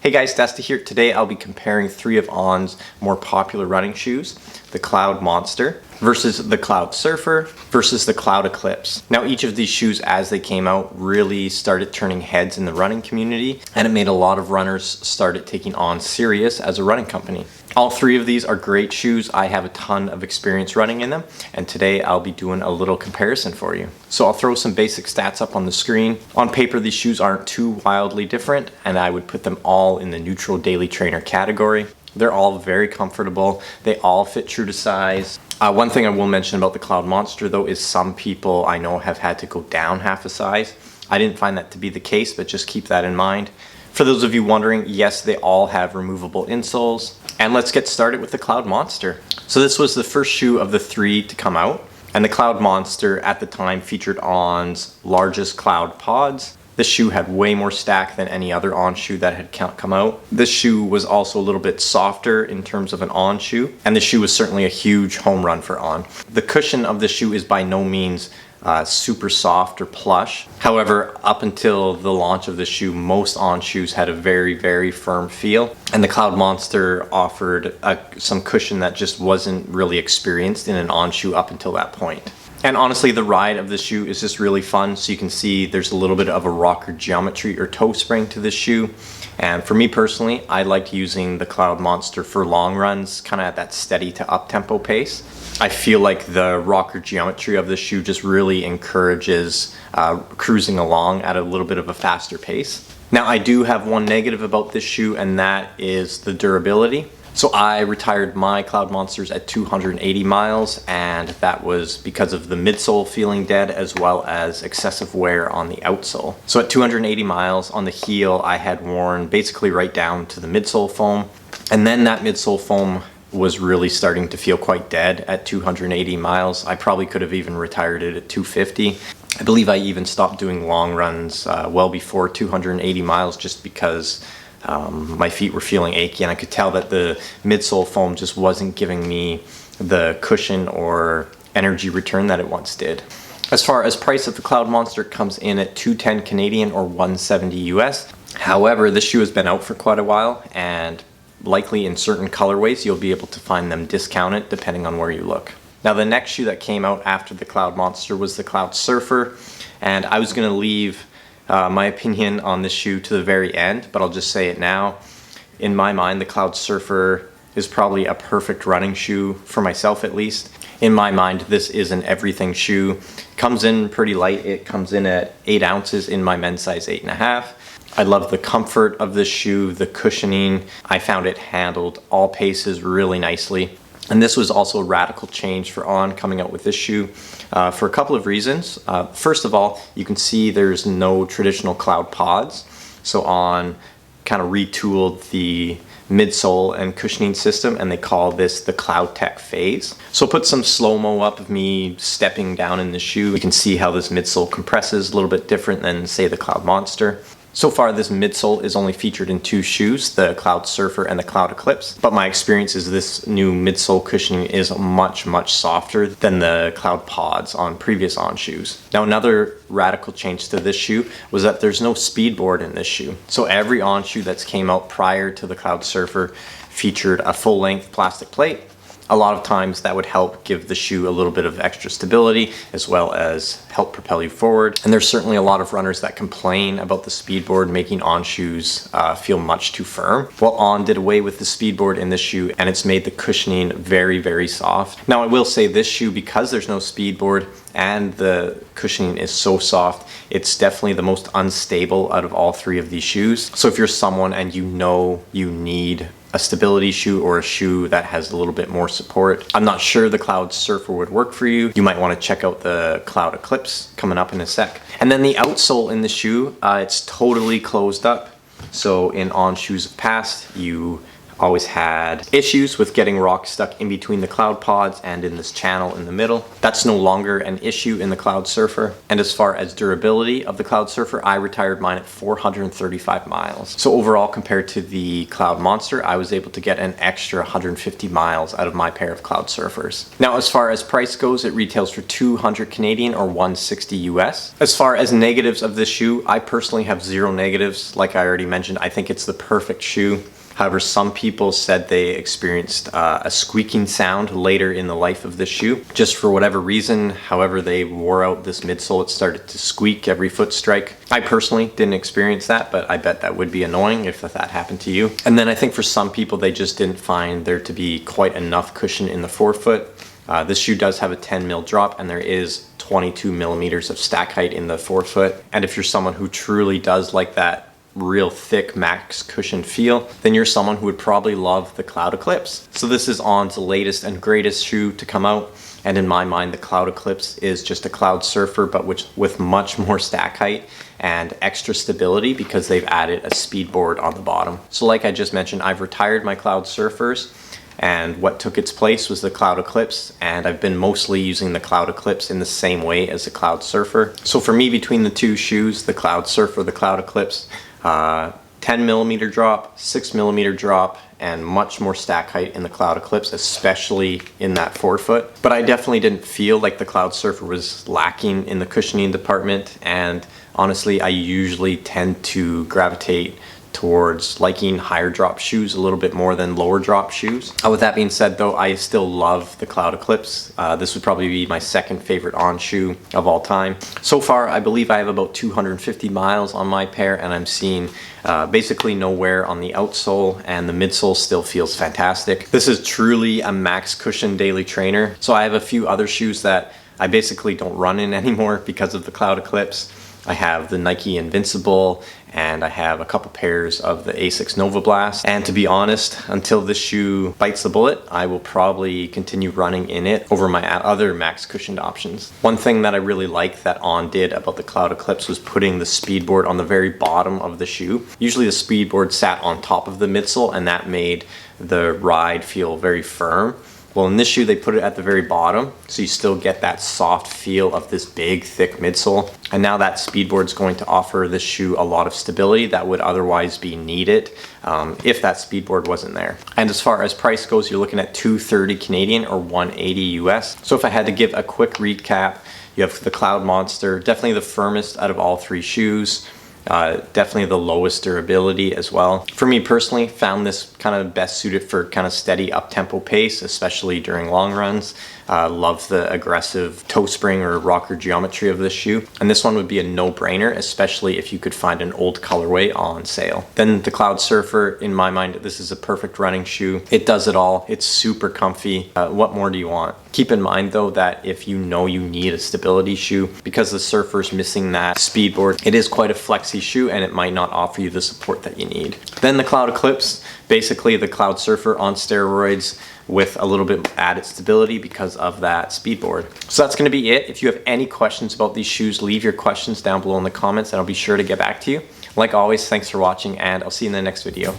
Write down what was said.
Hey guys, Dusty here. Today I'll be comparing three of On's more popular running shoes, the Cloudmonster versus the Cloudsurfer versus the Cloudeclipse. Now each of these shoes as they came out really started turning heads in the running community, and it made a lot of runners started taking On serious as a running company. All three of these are great shoes. I have a ton of experience running in them, and today I'll be doing a little comparison for you. So I'll throw some basic stats up on the screen. On paper, these shoes aren't too wildly different, and I would put them all in the neutral daily trainer category. They're all very comfortable. They all fit true to size. One thing I will mention about the Cloudmonster though is some people I know have had to go down half a size. I didn't find that to be the case, but just keep that in mind. For those of you wondering, yes, they all have removable insoles. And let's get started with the Cloudmonster. So this was the first shoe of the three to come out, and the Cloudmonster at the time featured On's largest Cloud pods. This shoe had way more stack than any other On shoe that had come out. This shoe was also a little bit softer in terms of an On shoe, and the shoe was certainly a huge home run for On. The cushion of the shoe is by no means super soft or plush. However, up until the launch of the shoe, most On shoes had a very, very firm feel, and the Cloudmonster offered some cushion that just wasn't really experienced in an On shoe up until that point. And honestly, the ride of the shoe is just really fun. So you can see there's a little bit of a rocker geometry or toe spring to this shoe. And for me personally, I liked using the Cloudmonster for long runs, kind of at that steady to up-tempo pace. I feel like the rocker geometry of the shoe just really encourages cruising along at a little bit of a faster pace. Now, I do have one negative about this shoe, and that is the durability. So I retired my Cloudmonsters at 280 miles, and that was because of the midsole feeling dead as well as excessive wear on the outsole. So at 280 miles on the heel, I had worn basically right down to the midsole foam, and then that midsole foam was really starting to feel quite dead at 280 miles. I probably could have even retired it at 250. I believe I even stopped doing long runs well before 280 miles just because my feet were feeling achy, and I could tell that the midsole foam just wasn't giving me the cushion or energy return that it once did. As far as price of the Cloudmonster, comes in at $210 Canadian or $170 US. However, this shoe has been out for quite a while, and likely in certain colorways you'll be able to find them discounted depending on where you look. Now, the next shoe that came out after the Cloudmonster was the Cloudsurfer, and I was going to leave my opinion on this shoe to the very end, but I'll just say it now. In my mind, the Cloudsurfer is probably a perfect running shoe, for myself at least. In my mind, this is an everything shoe. Comes in pretty light. It comes in at 8 ounces in my men's size 8.5. I love the comfort of this shoe, the cushioning. I found it handled all paces really nicely. And this was also a radical change for On coming out with this shoe for a couple of reasons. First of all, you can see there's no traditional Cloud pods. So On kind of retooled the midsole and cushioning system, and they call this the Cloud Tech phase. So put some slow-mo up of me stepping down in the shoe. You can see how this midsole compresses a little bit different than, say, the Cloudmonster. So far, this midsole is only featured in 2 shoes, the Cloudsurfer and the Cloudeclipse, but my experience is this new midsole cushioning is much, much softer than the Cloud pods on previous On shoes. Now, another radical change to this shoe was that there's no speed board in this shoe. So every On shoe that's came out prior to the Cloudsurfer featured a full-length plastic plate. A lot of times that would help give the shoe a little bit of extra stability as well as help propel you forward. And there's certainly a lot of runners that complain about the speedboard making On shoes feel much too firm. Well, On did away with the speedboard in this shoe, and it's made the cushioning very, very soft. Now, I will say this shoe, because there's no speedboard and the cushioning is so soft, it's definitely the most unstable out of all 3 of these shoes. So if you're someone and you know you need a stability shoe or a shoe that has a little bit more support, I'm not sure the Cloudsurfer would work for you. You might want to check out the Cloudeclipse coming up in a sec. And then the outsole in the shoe, it's totally closed up. So in On shoes of past, you always had issues with getting rocks stuck in between the Cloud pods and in this channel in the middle. That's no longer an issue in the Cloudsurfer. And as far as durability of the Cloudsurfer, I retired mine at 435 miles. So overall, compared to the Cloudmonster, I was able to get an extra 150 miles out of my pair of Cloudsurfers. Now, as far as price goes, it retails for 200 Canadian or 160 US. As far as negatives of this shoe, I personally have zero negatives. Like I already mentioned, I think it's the perfect shoe. However, some people said they experienced a squeaking sound later in the life of this shoe. Just for whatever reason, however they wore out this midsole, it started to squeak every foot strike. I personally didn't experience that, but I bet that would be annoying if that happened to you. And then I think for some people, they just didn't find there to be quite enough cushion in the forefoot. This shoe does have a 10 mil drop, and there is 22 millimeters of stack height in the forefoot. And if you're someone who truly does like that real thick max cushion feel, then you're someone who would probably love the Cloudeclipse. So this is On's latest and greatest shoe to come out. And in my mind, the Cloudeclipse is just a Cloudsurfer, but with much more stack height and extra stability because they've added a speed board on the bottom. So like I just mentioned, I've retired my Cloudsurfers, and what took its place was the Cloudeclipse, and I've been mostly using the Cloudeclipse in the same way as the Cloudsurfer. So for me, between the two shoes, the Cloudsurfer, the Cloudeclipse, 10 millimeter drop, 6 millimeter drop, and much more stack height in the Cloudeclipse, especially in that forefoot. But I definitely didn't feel like the Cloudsurfer was lacking in the cushioning department, and honestly, I usually tend to gravitate towards liking higher drop shoes a little bit more than lower drop shoes. With that being said though, I still love the Cloudeclipse. This would probably be my second favorite On shoe of all time. So far, I believe I have about 250 miles on my pair, and I'm seeing basically no wear on the outsole, and the midsole still feels fantastic. This is truly a max cushion daily trainer. So I have a few other shoes that I basically don't run in anymore because of the Cloudeclipse. I have the Nike Invincible, and I have a couple pairs of the Asics Nova Blast. And to be honest, until this shoe bites the bullet, I will probably continue running in it over my other max cushioned options. One thing that I really like that On did about the Cloudeclipse was putting the speed board on the very bottom of the shoe. Usually the speed board sat on top of the midsole, and that made the ride feel very firm. Well, in this shoe, they put it at the very bottom, so you still get that soft feel of this big, thick midsole. And now that speed board is going to offer this shoe a lot of stability that would otherwise be needed if that speed board wasn't there. And as far as price goes, you're looking at 230 Canadian or 180 US. So if I had to give a quick recap, you have the Cloudmonster, definitely the firmest out of all three shoes. Definitely the lowest durability as well. For me personally, found this kind of best suited for kind of steady up-tempo pace, especially during long runs. Love the aggressive toe spring or rocker geometry of this shoe. And this one would be a no-brainer, especially if you could find an old colorway on sale. Then the Cloudsurfer, in my mind, this is a perfect running shoe. It does it all. It's super comfy. What more do you want? Keep in mind though that if you know you need a stability shoe, because the Surfer's missing that speed board, it is quite a flexy shoe and it might not offer you the support that you need. Then the Cloudeclipse, basically the Cloudsurfer on steroids with a little bit added stability because of that speed board. So that's going to be it. If you have any questions about these shoes, leave your questions down below in the comments and I'll be sure to get back to you. Like always, thanks for watching, and I'll see you in the next video.